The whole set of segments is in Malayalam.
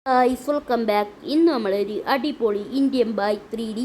Guys welcome back. ഇന്ന് നമ്മളൊരു അടിപൊളി ഇന്ത്യൻ ബൈക്ക് 3D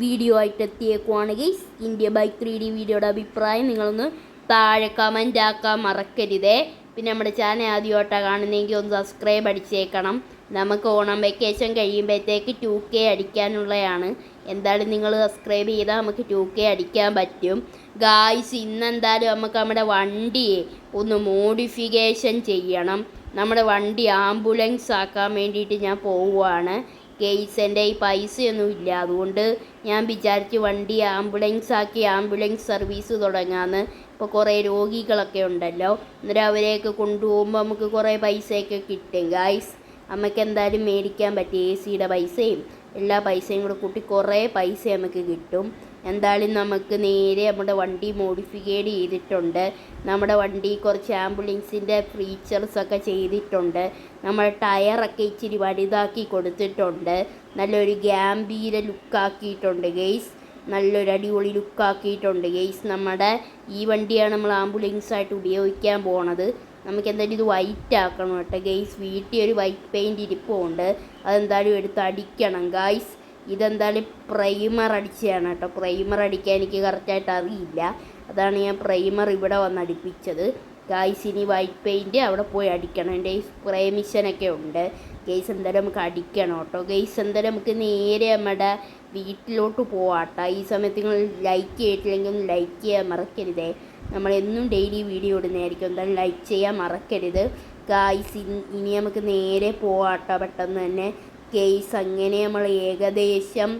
വീഡിയോ ആയിട്ട് എത്തിയേക്കുവാണ് ഗൈസ്. ഇന്ത്യൻ ബൈക്ക് 3D വീഡിയോയുടെ അഭിപ്രായം നിങ്ങളൊന്ന് താഴെ കമൻ്റ് ആക്കാൻ മറക്കരുതേ. പിന്നെ നമ്മുടെ ചാനൽ ആദ്യമായിട്ടാണ് കാണുന്നതെങ്കിൽ ഒന്ന് സബ്സ്ക്രൈബ് അടിച്ചേക്കണം. നമുക്ക് ഓണം വെക്കേഷൻ കഴിയുമ്പോഴത്തേക്ക് 2K അടിക്കാനുള്ളതാണ്. എന്തായാലും നിങ്ങൾ സബ്സ്ക്രൈബ് ചെയ്താൽ നമുക്ക് 2K അടിക്കാൻ പറ്റും ഗായ്സ്. ഇന്നെന്തായാലും നമുക്ക് നമ്മുടെ വണ്ടിയെ ഒന്ന് മോഡിഫിക്കേഷൻ ചെയ്യണം. നമ്മുടെ വണ്ടി ആംബുലൻസ് ആക്കാൻ വേണ്ടിയിട്ട് ഞാൻ പോവുകയാണ് ഗെയ്സ്. എൻ്റെ ഈ പൈസയൊന്നും ഇല്ല, അതുകൊണ്ട് ഞാൻ വിചാരിച്ച് വണ്ടി ആംബുലൻസ് ആക്കി ആംബുലൻസ് സർവീസ് തുടങ്ങാമെന്ന്. ഇപ്പോൾ കുറേ രോഗികളൊക്കെ ഉണ്ടല്ലോ, അന്നേരം അവരെയൊക്കെ കൊണ്ടുപോകുമ്പോൾ നമുക്ക് കുറേ പൈസയൊക്കെ കിട്ടും ഗായ്സ്. നമുക്ക് എന്തായാലും മേടിക്കാൻ പറ്റും AC പൈസയും എല്ലാ പൈസയും കൂടെ കൂട്ടി കുറേ പൈസ നമുക്ക് കിട്ടും. എന്തായാലും നമുക്ക് നേരെ നമ്മുടെ വണ്ടി മോഡിഫിക്കേറ്റ് ചെയ്തിട്ടുണ്ട്. നമ്മുടെ വണ്ടി കുറച്ച് ആംബുലൻസിൻ്റെ ഫീച്ചേഴ്സൊക്കെ ചെയ്തിട്ടുണ്ട്. നമ്മുടെ ടയറൊക്കെ ഇച്ചിരി വലുതാക്കി കൊടുത്തിട്ടുണ്ട്. നല്ലൊരു ഗാംഭീര ലുക്കാക്കിയിട്ടുണ്ട് ഗെയ്സ്. നല്ലൊരു അടിപൊളി ലുക്കാക്കിയിട്ടുണ്ട് ഗെയ്സ്. നമ്മുടെ ഈ വണ്ടിയാണ് നമ്മൾ ആംബുലൻസായിട്ട് ഉപയോഗിക്കാൻ പോണത്. നമുക്ക് എന്തായാലും ഇത് വൈറ്റ് ആക്കണം കേട്ടോ ഗെയ്സ്. വീട്ടിൽ ഒരു വൈറ്റ് പെയിൻറ്റ് ഇരിപ്പുണ്ട്, അതെന്തായാലും എടുത്ത് അടിക്കണം ഗായ്സ്. ഇതെന്തായാലും പ്രൈമർ അടിച്ചതാണ് കേട്ടോ. പ്രൈമർ അടിക്കാൻ എനിക്ക് കറക്റ്റായിട്ട് അറിയില്ല, അതാണ് ഞാൻ പ്രൈമർ ഇവിടെ വന്ന് അടിപ്പിച്ചത് ഗായ്സ്. ഇനി വൈറ്റ് പെയിൻറ്റ് അവിടെ പോയി അടിക്കണം. എൻ്റെ ഈ സ്പ്രേ മിഷനൊക്കെ ഉണ്ട് ഗെയ്സ്. എന്തായാലും നമുക്ക് അടിക്കണം കേട്ടോ ഗെയ്സ്. എന്തായാലും നമുക്ക് നേരെ നമ്മുടെ വീട്ടിലോട്ട് പോവാട്ടോ. ഈ സമയത്ത് നിങ്ങൾ ലൈക്ക് ചെയ്തിട്ടില്ലെങ്കിൽ ഒന്ന് ലൈക്ക് ചെയ്യാൻ മറക്കരുതേ. നമ്മളെന്നും ഡെയിലി വീഡിയോ ഇടുന്നതായിരിക്കും, എന്തായാലും ലൈക്ക് ചെയ്യാൻ മറക്കരുത് ഗായ്സ്. ഇനി നമുക്ക് നേരെ പോവാട്ടോ പെട്ടെന്ന് തന്നെ ഗെയ്സ്. അങ്ങനെ നമ്മൾ ഏകദേശം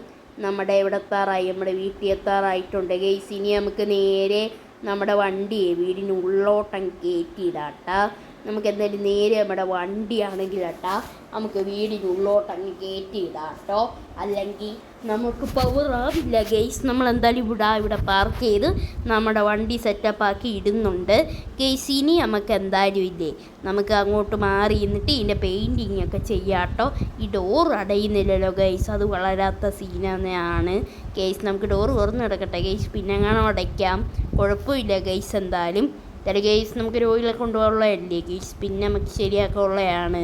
നമ്മുടെ ഇവിടെ എത്താറായി, നമ്മുടെ വീട്ടിൽ എത്താറായിട്ടുണ്ട് ഗെയ്സ്. ഇനി നമുക്ക് നേരെ നമ്മുടെ വണ്ടിയെ വീടിനുള്ളോട്ടം കയറ്റിയിടാട്ടാ. നമുക്ക് എന്തായാലും നേരെ നമ്മുടെ വണ്ടിയാണെങ്കിൽ കേട്ടാ നമുക്ക് വീടിനുള്ളോട്ടങ്ങ് കയറ്റിയിടാട്ടോ, അല്ലെങ്കിൽ നമുക്ക് പവറാവില്ല ഗെയ്സ്. നമ്മളെന്തായാലും ഇവിടെ പാർക്ക് ചെയ്ത് നമ്മുടെ വണ്ടി സെറ്റപ്പാക്കി ഇടുന്നുണ്ട് ഗെയ്സ്. ഇനി നമുക്ക് എന്തായാലും ഇല്ലേ, നമുക്ക് അങ്ങോട്ട് മാറി നിന്നിട്ട് ഇതിൻ്റെ പെയിൻറ്റിങ് ഒക്കെ ചെയ്യാട്ടോ. ഈ ഡോർ അടയുന്നില്ലല്ലോ ഗെയ്സ്, അത് വളരാത്ത സീനാണ് ഗെയ്സ്. നമുക്ക് ഡോർ തുറന്ന് കിടക്കട്ടെ ഗെയ്സ്, പിന്നെ എങ്ങനെ അടയ്ക്കാം, കുഴപ്പമില്ല ഗെയ്സ്. എന്തായാലും ചില ഗെയ്സ് നമുക്ക് രോഗികളെ കൊണ്ടുപോകാനുള്ളതല്ലേ ഗെയ്സ്, പിന്നെ നമുക്ക് ശരിയാക്കാനുള്ളതാണ്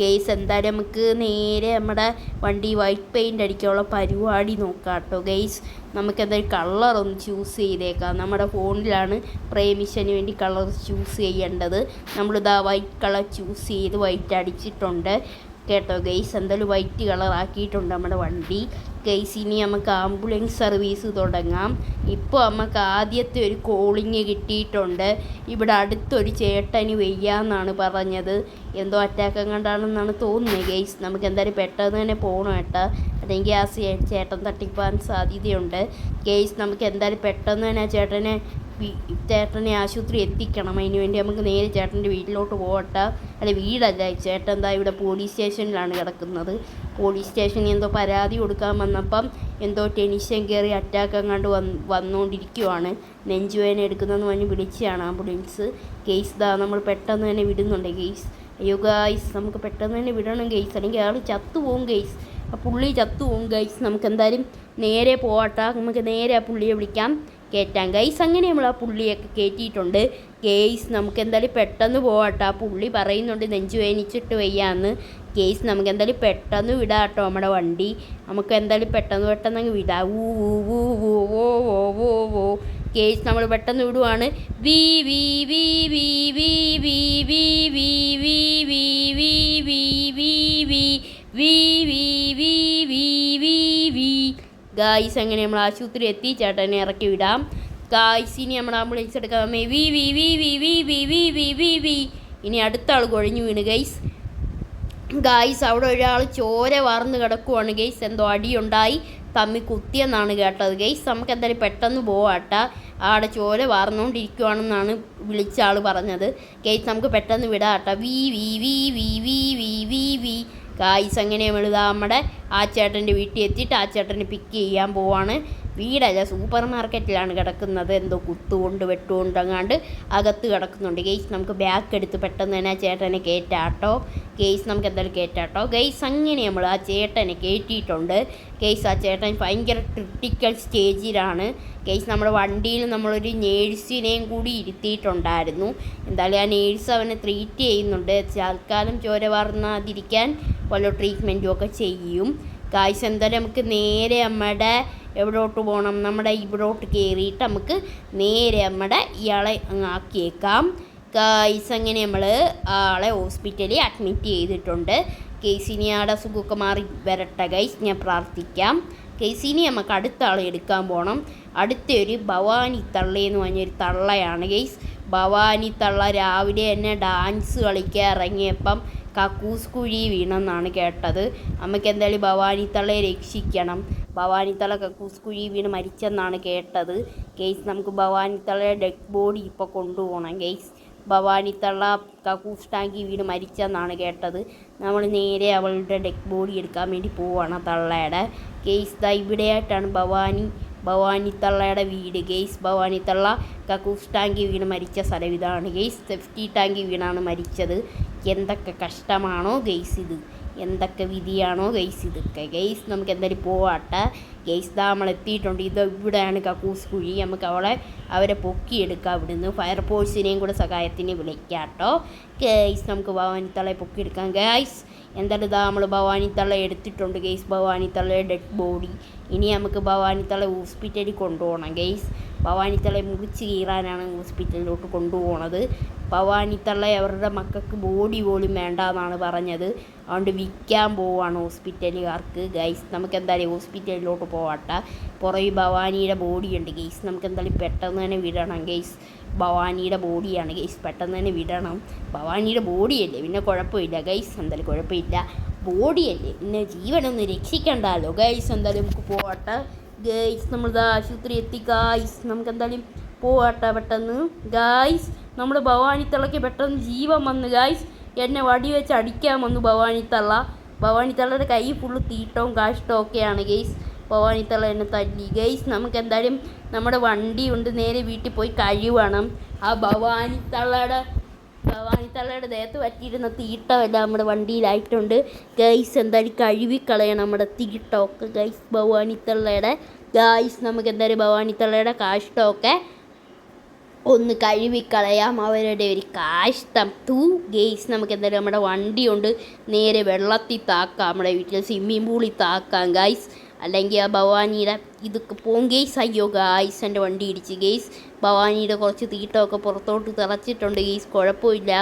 ഗെയ്സ്. എന്തായാലും നമുക്ക് നേരെ നമ്മുടെ വണ്ടി വൈറ്റ് പെയിൻ്റ് അടിക്കാനുള്ള പരിപാടി നോക്കാം കേട്ടോ ഗെയ്സ്. നമുക്ക് എന്തായാലും കളറൊന്ന് ചൂസ് ചെയ്തേക്കാം. നമ്മുടെ ഫോണിലാണ് പ്രേമിഷന് വേണ്ടി കളർ ചൂസ് ചെയ്യേണ്ടത്. നമ്മളിതാ വൈറ്റ് കളർ ചൂസ് ചെയ്ത് വൈറ്റ് അടിച്ചിട്ടുണ്ട് കേട്ടോ ഗെയ്സ്. എന്തായാലും വൈറ്റ് കളർ ആക്കിയിട്ടുണ്ട് നമ്മുടെ വണ്ടി ഗെയ്സ്. ഇനി നമുക്ക് ആംബുലൻസ് സർവീസ് തുടങ്ങാം. ഇപ്പോൾ നമുക്ക് ആദ്യത്തെ ഒരു കോളിങ് കിട്ടിയിട്ടുണ്ട്. ഇവിടെ അടുത്തൊരു ചേട്ടന് വയ്യാന്നാണ് പറഞ്ഞത്, എന്തോ അറ്റാക്കം കണ്ടാണെന്നാണ് തോന്നുന്നത് ഗെയ്സ്. നമുക്ക് എന്തായാലും പെട്ടെന്ന് തന്നെ പോകണം കേട്ടോ, അല്ലെങ്കിൽ ആ ചേട്ടൻ തട്ടിപ്പാൻ സാധ്യതയുണ്ട് ഗെയ്സ്. നമുക്ക് എന്തായാലും പെട്ടെന്ന് തന്നെ ചേട്ടനെ ആശുപത്രി എത്തിക്കണം. അതിന് വേണ്ടി നമുക്ക് നേരെ ചേട്ടൻ്റെ വീട്ടിലോട്ട് പോകട്ടെ. അല്ല, വീടല്ല, ചേട്ടൻ എന്താ ഇവിടെ പോലീസ് സ്റ്റേഷനിലാണ് കിടക്കുന്നത്. പോലീസ് സ്റ്റേഷനിൽ എന്തോ പരാതി കൊടുക്കാൻ വന്നപ്പം എന്തോ ടെൻഷൻ കയറി അറ്റാക്ക് അങ്ങാണ്ട് വന്നുകൊണ്ടിരിക്കുവാണ്. നെഞ്ചുവേദന എടുക്കുന്നതെന്ന് പറഞ്ഞ് വിളിച്ചാണ് ആംബുലൻസ് ഗെയ്സ്. നമ്മൾ പെട്ടെന്ന് തന്നെ വിടുന്നുണ്ട് ഗെയ്സ്. അയ്യോ ഗൈസ്, നമുക്ക് പെട്ടെന്ന് തന്നെ വിടണം ഗെയ്സ്, അല്ലെങ്കിൽ അയാൾ ചത്തുപോകും ഗെയ്സ്. ആ പുള്ളി ചത്തുപോകും ഗൈസ്. നമുക്ക് എന്തായാലും നേരെ പോകട്ടെ, നമുക്ക് നേരെ ആ പുള്ളിയെ വിളിക്കാം, കയറ്റാം ഗൈസ്. അങ്ങനെ നമ്മൾ ആ പുള്ളിയൊക്കെ കയറ്റിയിട്ടുണ്ട് ഗെയ്സ്. നമുക്ക് എന്തായാലും പെട്ടെന്ന് പോകട്ടെ. ആ പുള്ളി പറയുന്നുണ്ട് നെഞ്ചു വേദനിച്ചിട്ട് വയ്യാന്ന് ഗെയ്സ്. നമുക്ക് എന്തായാലും പെട്ടെന്ന് വിടാം കേട്ടോ നമ്മുടെ വണ്ടി. നമുക്ക് എന്തായാലും പെട്ടെന്ന് അങ്ങ് വിടാം. ഓ ഗെയ്സ്, നമ്മൾ പെട്ടെന്ന് വിടുവാണ്. വി വി വി വി വി വി വി വി വി വി വി വി വി വി വി വി വി വി വി ഗായ്സ്. അങ്ങനെ നമ്മൾ ആശുപത്രി എത്തി, ചേട്ടനെ ഇറക്കി വിടാം ഗായ്സ്. ഇനി നമ്മൾ ആംബുലൻസ് എടുക്കാം. വി വി വി വി വി വി വി വി വി വി. ഇനി അടുത്ത ആൾ കുഴഞ്ഞു വീണ് ഗൈസ്. അവിടെ ഒരാൾ ചോര വാർന്ന് കിടക്കുവാണ് ഗൈസ്. എന്തോ അടിയുണ്ടായി, തമ്മി കുത്തിയെന്നാണ് കേട്ടത് ഗൈസ്. നമുക്ക് എന്തായാലും പെട്ടെന്ന് പോവാട്ടാ, ആടെ ചോര വാർന്നുകൊണ്ടിരിക്കുവാണെന്നാണ് വിളിച്ച ആൾ പറഞ്ഞത് ഗൈസ്. നമുക്ക് പെട്ടെന്ന് വിടാട്ടാ. വി വി വി വി വി വി വി വി ഗായ്സ്. അങ്ങനെ നമ്മളിതാ നമ്മുടെ ആ ചേട്ടൻ്റെ വീട്ടിൽ എത്തിയിട്ട് ആ ചേട്ടനെ പിക്ക് ചെയ്യാൻ പോവാണ് വീടല്ല, സൂപ്പർ മാർക്കറ്റിലാണ് കിടക്കുന്നത്. എന്തോ കുത്തുകൊണ്ട് വെട്ടുകൊണ്ട് അങ്ങാണ്ട് അകത്ത് കിടക്കുന്നുണ്ട് ഗെയ്സ്. നമുക്ക് ബാക്ക് എടുത്ത് പെട്ടെന്ന് തന്നെ ആ ചേട്ടനെ കയറ്റാട്ടോ ഗെയ്സ്. നമുക്ക് എന്തായാലും കയറ്റാട്ടോ ഗെയ്സ്. അങ്ങനെ നമ്മൾ ആ ചേട്ടനെ കയറ്റിയിട്ടുണ്ട് ഗെയ്സ്. ആ ചേട്ടൻ ഭയങ്കര ക്രിട്ടിക്കൽ സ്റ്റേജിലാണ് ഗെയ്സ്. നമ്മുടെ വണ്ടിയിൽ നമ്മളൊരു നേഴ്സിനെയും കൂടി ഇരുത്തിയിട്ടുണ്ടായിരുന്നു. എന്തായാലും ആ നേഴ്സ് അവനെ ട്രീറ്റ് ചെയ്യുന്നുണ്ട്. തൽക്കാലം ചോര വാർന്നാതിരിക്കാൻ വല്ല ട്രീറ്റ്മെൻറ്റും ഒക്കെ ചെയ്യും ഗായ്സ്. എന്തായാലും നമുക്ക് നേരെ നമ്മുടെ എവിടോട്ട് പോകണം, നമ്മുടെ ഇവിടോട്ട് കയറിയിട്ട് നമുക്ക് നേരെ നമ്മുടെ ഇയാളെ അങ്ങ് ആക്കിയേക്കാം ഗായ്സ്. അങ്ങനെ നമ്മൾ ആളെ ഹോസ്പിറ്റലിൽ അഡ്മിറ്റ് ചെയ്തിട്ടുണ്ട് ഗെയ്സ്. ഇനി ആടെ സുഖമൊക്കെ മാറി വരട്ടെ ഗൈസ്, ഞാൻ പ്രാർത്ഥിക്കാം ഗെയ്സ്. ഇനി നമുക്ക് അടുത്ത ആളെ എടുക്കാൻ പോകണം. അടുത്തൊരു ഭവാനി തള്ളയെന്ന് പറഞ്ഞൊരു തള്ളയാണ് ഗെയ്സ്. ഭവാനി തള്ള രാവിലെ തന്നെ ഡാൻസ് കളിക്കാൻ ഇറങ്ങിയപ്പം കക്കൂസ് കുഴി വീണെന്നാണ് കേട്ടത്. നമുക്ക് എന്തായാലും ഭവാനി തള്ളയെ രക്ഷിക്കണം. ഭവാനി തള്ള കക്കൂസ് കുഴി വീണ് മരിച്ചെന്നാണ് കേട്ടത് ഗെയ്സ്. നമുക്ക് ഭവാനി തള്ളയുടെ ഡെഡ് ബോഡി ഇപ്പോൾ കൊണ്ടുപോകണം ഗെയ്സ്. ഭവാനി തള്ള കക്കൂസ് ടാങ്കി വീണ് മരിച്ചെന്നാണ് കേട്ടത്. നമ്മൾ നേരെ അവളുടെ ഡെഡ് ബോഡി എടുക്കാൻ വേണ്ടി പോവാണ് തള്ളയുടെ ഗെയ്സ്. ദാ ഇവിടെയായിട്ടാണ് ഭവാനി തള്ളയുടെ വീട് ഗെയ്സ്. ഭവാനി തള്ള കക്കൂസ് ടാങ്കി വീണ് മരിച്ച സ്ഥലം ഇതാണ് ഗെയ്സ്. സെഫ്റ്റി ടാങ്കി വീണാണ് മരിച്ചത്. എന്തൊക്കെ കഷ്ടമാണോ ഗെയ്സ് ഇത്, എന്തൊക്കെ വിധിയാണോ ഗെയ്സ് ഇതൊക്കെ ഗെയ്സ്. നമുക്ക് എന്തായാലും പോവാട്ടെ ഗെയ്സ്. ദാ നമ്മൾ എത്തിയിട്ടുണ്ട്. ഇത് ഇവിടെയാണ് കക്കൂസ് കുഴി. നമുക്ക് അവരെ പൊക്കിയെടുക്കാം ഇവിടുന്ന്. ഫയർഫോഴ്സിനെയും കൂടെ സഹായത്തിന് വിളിക്കാട്ടോ ഗെയ്സ്. നമുക്ക് ഭവാനി തള്ളയെ പൊക്കിയെടുക്കാം ഗെയ്സ്. എന്തായാലും ഇതാ നമ്മൾ ഭവാനി തള്ള എടുത്തിട്ടുണ്ട് ഗെയ്സ്. ഭവാനി തള്ളയുടെ ഡെഡ് ബോഡി. ഇനി നമുക്ക് ഭവാനി തള്ള ഹോസ്പിറ്റലിൽ കൊണ്ടുപോകണം ഗെയ്സ്. ഭവാനി തള്ളയെ മുറിച്ച് കീറാനാണ് ഹോസ്പിറ്റലിലോട്ട് കൊണ്ടുപോകണത്. ഭവാനി തള്ള അവരുടെ മക്കൾക്ക് ബോഡി പോലും വേണ്ട എന്നാണ് പറഞ്ഞത്. അതുകൊണ്ട് വിൽക്കാൻ പോവാണ് ഹോസ്പിറ്റലുകാർക്ക് ഗൈസ്. നമുക്ക് എന്തായാലും ഹോസ്പിറ്റലിലോട്ട് പോവാട്ടെ. പുറകെ ഭവാനിയുടെ ബോഡിയുണ്ട് ഗെയ്സ്. നമുക്ക് എന്തായാലും പെട്ടെന്ന് തന്നെ വിടണം ഗെയ്സ്. ഭവാനിയുടെ ബോഡിയാണ് ഗെയ്സ്, പെട്ടെന്ന് തന്നെ വിടണം. ഭവാനിയുടെ ബോഡിയല്ലേ, പിന്നെ കുഴപ്പമില്ല ഗൈസ്. എന്തായാലും കുഴപ്പമില്ല, ബോഡിയല്ലേ, പിന്നെ ജീവനൊന്ന് രക്ഷിക്കണ്ടല്ലോ ഗൈസ്. എന്തായാലും നമുക്ക് പോവാട്ടെ ഗൈസ്. നമ്മളിത് ആശുപത്രി എത്തി ഗൈസ്. നമുക്ക് എന്തായാലും പോവാട്ടെ പെട്ടെന്ന് ഗൈസ്. നമ്മൾ ഭവാനി തള്ളയ്ക്ക് പെട്ടെന്ന് ജീവൻ വന്ന് ഗൈസ്. എന്നെ വടി വെച്ച് അടിക്കാൻ വന്നു ഭവാനി തള്ള. ഭവാനി തള്ളയുടെ കൈ ഫുള്ള് തീട്ടവും കാഷ്ടവും ഒക്കെയാണ് ഗെയ്സ്. ഭവാനി തള്ള എന്നെ തല്ലി ഗെയ്സ്. നമുക്ക് എന്തായാലും നമ്മുടെ വണ്ടി കൊണ്ട് നേരെ വീട്ടിൽ പോയി കഴുവണം. ആ ഭവാനി തള്ളയുടെ ദേഹത്ത് പറ്റിയിരുന്ന തീട്ടമെല്ലാം നമ്മുടെ വണ്ടിയിലായിട്ടുണ്ട് ഗൈസ്. എന്തായാലും കഴുകിക്കളയണം നമ്മുടെ തീട്ടമൊക്കെ ഗൈസ് ഭവാനി തള്ളയുടെ ഗൈസ്. നമുക്ക് എന്തായാലും ഭവാനി തള്ളയുടെ കാഷ്ടമൊക്കെ ഒന്ന് കഴുകിക്കളയാം. അവരുടെ ഒരു കാഷ്ടം ഗെയ്സ്. നമുക്ക് എന്തായാലും നമ്മുടെ വണ്ടി കൊണ്ട് നേരെ വെള്ളത്തിൽ താക്കാം, നമ്മുടെ വീട്ടിൽ സ്വിമ്മിംഗ് പൂളിൽ താക്കാം ഗൈസ്. അല്ലെങ്കിൽ ആ ഭവാനിയുടെ ഇതൊക്കെ പോം ഗെയ്സ്. അയ്യോ ഗായ്സ്, എൻ്റെ വണ്ടി ഇടിച്ച് ഗെയ്സ്. ഭവാനിയുടെ കുറച്ച് തീട്ടമൊക്കെ പുറത്തോട്ട് തിളച്ചിട്ടുണ്ട് ഗെയ്സ്. കുഴപ്പമില്ല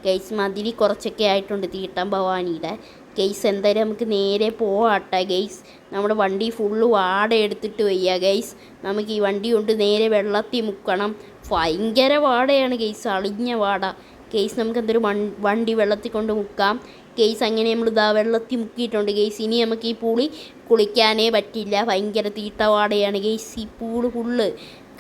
ഗെയ്സ്, മതിരി കുറച്ചൊക്കെ ആയിട്ടുണ്ട് തീട്ടം ഭവാനിയുടെ ഗെയ്സ്. എന്തായാലും നമുക്ക് നേരെ പോവാട്ടെ ഗെയ്സ്. നമ്മുടെ വണ്ടി ഫുള്ള് വാട എടുത്തിട്ട് വയ്യ ഗെയ്സ്. നമുക്ക് ഈ വണ്ടി കൊണ്ട് നേരെ വെള്ളത്തിൽ മുക്കണം. ഭയങ്കര വാടയാണ് ഗെയ്സ്, അളിഞ്ഞ വാട ഗെയ്സ്. നമുക്ക് എന്തൊരു വണ്ടി വെള്ളത്തിൽ കൊണ്ട് മുക്കാം ഗെയ്സ്. അങ്ങനെ നമ്മൾ ഇതാ വെള്ളത്തിൽ മുക്കിയിട്ടുണ്ട് ഗെയ്സ്. ഇനി നമുക്ക് ഈ പൂളി കുളിക്കാനേ പറ്റില്ല, ഭയങ്കര തീട്ടവാടയാണ് ഗെയ്സ് ഈ പൂള് ഫുള്ള്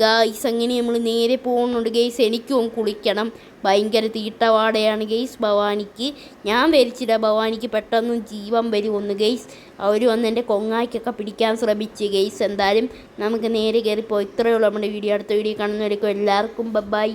ഗെയ്സ്. അങ്ങനെ നമ്മൾ നേരെ പോകുന്നുണ്ട് ഗെയ്സ്. എനിക്കും കുളിക്കണം, ഭയങ്കര തീട്ടവാടയാണ് ഗെയ്സ് ഭവാനിക്ക്. ഞാൻ വരിച്ചില്ല, ഭവാനിക്ക് പെട്ടെന്ന് ജീവൻ വരുമെന്ന് ഗെയ്സ്. അവർ വന്ന് എൻ്റെ കൊങ്ങായ്ക്കൊക്കെ പിടിക്കാൻ ശ്രമിച്ച് ഗെയ്സ്. എന്തായാലും നമുക്ക് നേരെ കയറിപ്പോൾ. ഇത്രയേ ഉള്ളൂ നമ്മുടെ വീഡിയോ. അടുത്ത വീഡിയോ കാണുന്നവരേക്കും എല്ലാവർക്കും ബൈ.